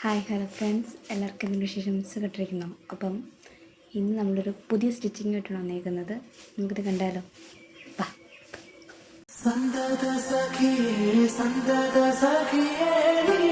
Hi hello friends, എല്ലാവർക്കും ഇതിൻ്റെ വിശേഷം സുഖമായിട്ടിരിക്കുന്നു. അപ്പം ഇന്ന് നമ്മളൊരു പുതിയ സ്റ്റിച്ചിങ് ആയിട്ടാണ് വന്നേക്കുന്നത്. നമുക്കിത് കണ്ടാലോ? വാ. സന്തത സഖിയേ